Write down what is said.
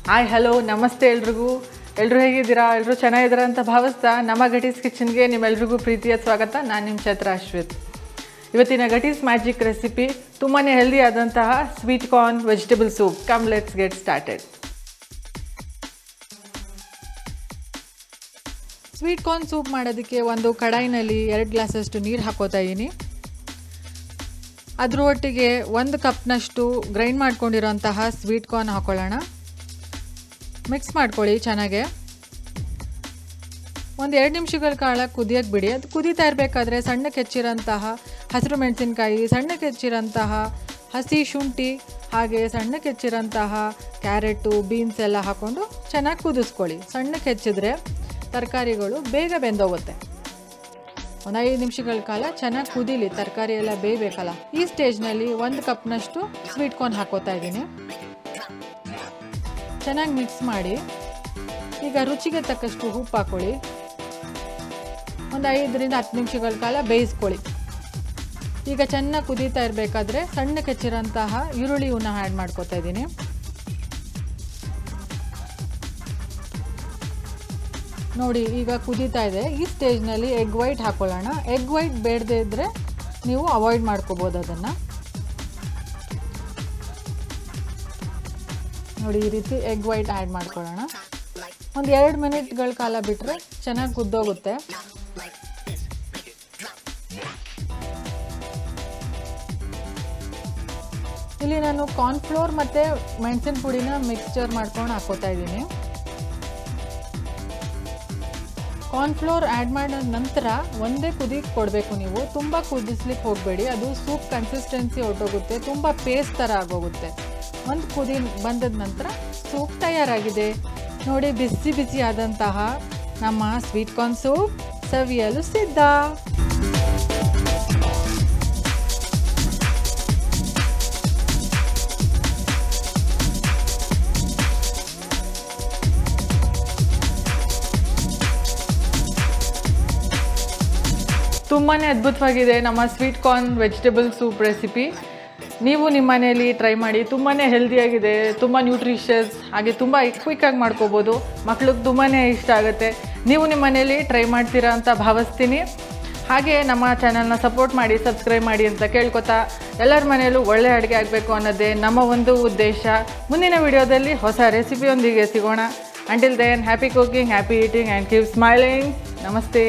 Hi hello ನಮಸ್ತೆ ಎಲ್ರಿಗೂ. ಎಲ್ಲರೂ ಹೇಗಿದ್ದೀರಾ? ಎಲ್ಲರೂ ಚೆನ್ನಾಗಿದ್ದೀರಾ ಅಂತ ಭಾವಿಸ್ತಾ ನಮ್ಮ ಗಟೀಸ್ ಕಿಚನ್ಗೆ ನಿಮ್ಮೆಲ್ರಿಗೂ ಪ್ರೀತಿಯ ಸ್ವಾಗತ. ನಾನು ನಿಮ್ಮ ಚೈತ್ರ ಅಶ್ವಿತ್. ಇವತ್ತಿನ ಗಟೀಸ್ ಮ್ಯಾಜಿಕ್ ರೆಸಿಪಿ ತುಂಬಾ ಹೆಲ್ದಿ ಆದಂತಹ sweet corn vegetable soup. Come let's get started. Sweet corn soup ಮಾಡೋದಕ್ಕೆ ಒಂದು ಕಡಾಯಿನಲ್ಲಿ 2 ಗ್ಲಾಸಷ್ಟು ನೀರು ಹಾಕೋತಾ ಇದ್ದೀನಿ. ಅದ್ರ ಒಟ್ಟಿಗೆ 1 ಕಪ್ನಷ್ಟು ಗ್ರೈಂಡ್ ಮಾಡ್ಕೊಂಡಿರೋಂತಹ ಸ್ವೀಟ್ ಕಾರ್ನ್ ಹಾಕೊಳ್ಳೋಣ. ಮಿಕ್ಸ್ ಮಾಡ್ಕೊಳ್ಳಿ ಚೆನ್ನಾಗೆ. ಒಂದು 2 ನಿಮಿಷಗಳ ಕಾಲ ಕುದಿಯೋಕ್ಕೆ ಬಿಡಿ. ಅದು ಕುದೀತಾ ಇರಬೇಕಾದ್ರೆ ಸಣ್ಣಕ್ಕೆ ಹೆಚ್ಚಿರೋಂತಹ ಹಸಿರು ಮೆಣಸಿನ್ಕಾಯಿ, ಸಣ್ಣಕ್ಕೆ ಹೆಚ್ಚಿರೋಂತಹ ಹಸಿ ಶುಂಠಿ, ಹಾಗೆ ಸಣ್ಣಕ್ಕೆ ಹೆಚ್ಚಿರೋಂತಹ ಕ್ಯಾರೆಟು, ಬೀನ್ಸ್ ಎಲ್ಲ ಹಾಕ್ಕೊಂಡು ಚೆನ್ನಾಗಿ ಕುದಿಸ್ಕೊಳ್ಳಿ. ಸಣ್ಣಕ್ಕೆ ಹೆಚ್ಚಿದ್ರೆ ತರಕಾರಿಗಳು ಬೇಗ ಬೆಂದೋಗುತ್ತೆ. ಒಂದು 5 ನಿಮಿಷಗಳ ಕಾಲ ಚೆನ್ನಾಗಿ ಕುದೀಲಿ, ತರಕಾರಿ ಎಲ್ಲ ಬೇಯಬೇಕಲ್ಲ. ಈ ಸ್ಟೇಜ್ನಲ್ಲಿ 1 ಕಪ್ನಷ್ಟು ಸ್ವೀಟ್ ಕಾರ್ನ್ ಹಾಕೋತಾ ಇದ್ದೀನಿ. ಚೆನ್ನಾಗಿ ಮಿಕ್ಸ್ ಮಾಡಿ. ಈಗ ರುಚಿಗೆ ತಕ್ಕಷ್ಟು ಉಪ್ಪು ಹಾಕ್ಕೊಳ್ಳಿ. ಒಂದು 5 ರಿಂದ 10 ನಿಮಿಷಗಳ ಕಾಲ ಬೇಯಿಸ್ಕೊಳ್ಳಿ. ಈಗ ಚೆನ್ನಾಗಿ ಕುದೀತಾ ಇರಬೇಕಾದ್ರೆ ಸಣ್ಣಕ್ಕೆ ಹೆಚ್ಚಿರೋಂತಹ ಈರುಳ್ಳಿ ಹೂನ ಆ್ಯಡ್ ಮಾಡ್ಕೊತಾ ಇದ್ದೀನಿ. ನೋಡಿ ಈಗ ಕುದೀತಾ ಇದೆ. ಈ ಸ್ಟೇಜ್ನಲ್ಲಿ ಎಗ್ ವೈಟ್ ಹಾಕೊಳ್ಳೋಣ. ಎಗ್ ವೈಟ್ ಬೇಡದೇ ಇದ್ದರೆ ನೀವು ಅವಾಯ್ಡ್ ಮಾಡ್ಕೋಬೋದು ಅದನ್ನು. ನೋಡಿ ಈ ರೀತಿ ಎಗ್ ವೈಟ್ ಆ್ಯಡ್ ಮಾಡ್ಕೊಳ್ಳೋಣ. ಒಂದು 2 ಮಿನಿಟ್ಗಳ ಕಾಲ ಬಿಟ್ಟರೆ ಚೆನ್ನಾಗಿ ಕುದ್ದೋಗುತ್ತೆ. ಇಲ್ಲಿ ನಾನು ಕಾರ್ನ್ಫ್ಲೋರ್ ಮತ್ತು ಮೆಣಸಿನ ಪುಡಿನ ಮಿಕ್ಸ್ಚರ್ ಮಾಡ್ಕೊಂಡು ಹಾಕೋತಾ ಇದ್ದೀನಿ. ಕಾರ್ನ್ಫ್ಲೋರ್ ಆ್ಯಡ್ ಮಾಡಿದ ನಂತರ ಒಂದೇ ಕುದಿ ಕೊಡಬೇಕು ನೀವು. ತುಂಬ ಕುದಿಸ್ಲಿಕ್ಕೆ ಹೋಗಬೇಡಿ, ಅದು ಸೂಪ್ ಕನ್ಸಿಸ್ಟೆನ್ಸಿ ಹೊರಟೋಗುತ್ತೆ, ತುಂಬ ಪೇಸ್ಟ್ ಥರ ಆಗೋಗುತ್ತೆ. ಒಂದು ಕುದಿ ಬಂದದ ನಂತರ ಸೂಪ್ ತಯಾರಾಗಿದೆ. ನೋಡಿ ಬಿಸಿ ಬಿಸಿ ಆದಂತಹ ನಮ್ಮ ಸ್ವೀಟ್ ಕಾರ್ನ್ ಸೂಪ್ ಸವಿಯಲು ಸಿದ್ಧ. ತುಂಬಾ ಅದ್ಭುತವಾಗಿದೆ ನಮ್ಮ sweet corn vegetable soup recipe. ನೀವು ನಿಮ್ಮ ಮನೆಯಲ್ಲಿ ಟ್ರೈ ಮಾಡಿ. ತುಂಬಾ ಹೆಲ್ದಿಯಾಗಿದೆ, ತುಂಬ ನ್ಯೂಟ್ರಿಷಿಯಸ್, ಹಾಗೆ ತುಂಬ ಕ್ವಿಕ್ಕಾಗಿ ಮಾಡ್ಕೋಬೋದು. ಮಕ್ಳಿಗೆ ತುಂಬಾ ಇಷ್ಟ ಆಗುತ್ತೆ. ನೀವು ನಿಮ್ಮ ಮನೆಯಲ್ಲಿ ಟ್ರೈ ಮಾಡ್ತೀರಾ ಅಂತ ಭಾವಿಸ್ತೀನಿ. ಹಾಗೆ ನಮ್ಮ ಚಾನಲ್ನ ಸಪೋರ್ಟ್ ಮಾಡಿ, ಸಬ್ಸ್ಕ್ರೈಬ್ ಮಾಡಿ ಅಂತ ಕೇಳ್ಕೊತಾ, ಎಲ್ಲರ ಮನೆಯಲ್ಲೂ ಒಳ್ಳೆ ಅಡುಗೆ ಆಗಬೇಕು ಅನ್ನೋದೇ ನಮ್ಮ ಒಂದು ಉದ್ದೇಶ. ಮುಂದಿನ ವಿಡಿಯೋದಲ್ಲಿ ಹೊಸ ರೆಸಿಪಿಯೊಂದಿಗೆ ಸಿಗೋಣ. Until then, happy cooking, happy eating and keep smiling. ನಮಸ್ತೆ.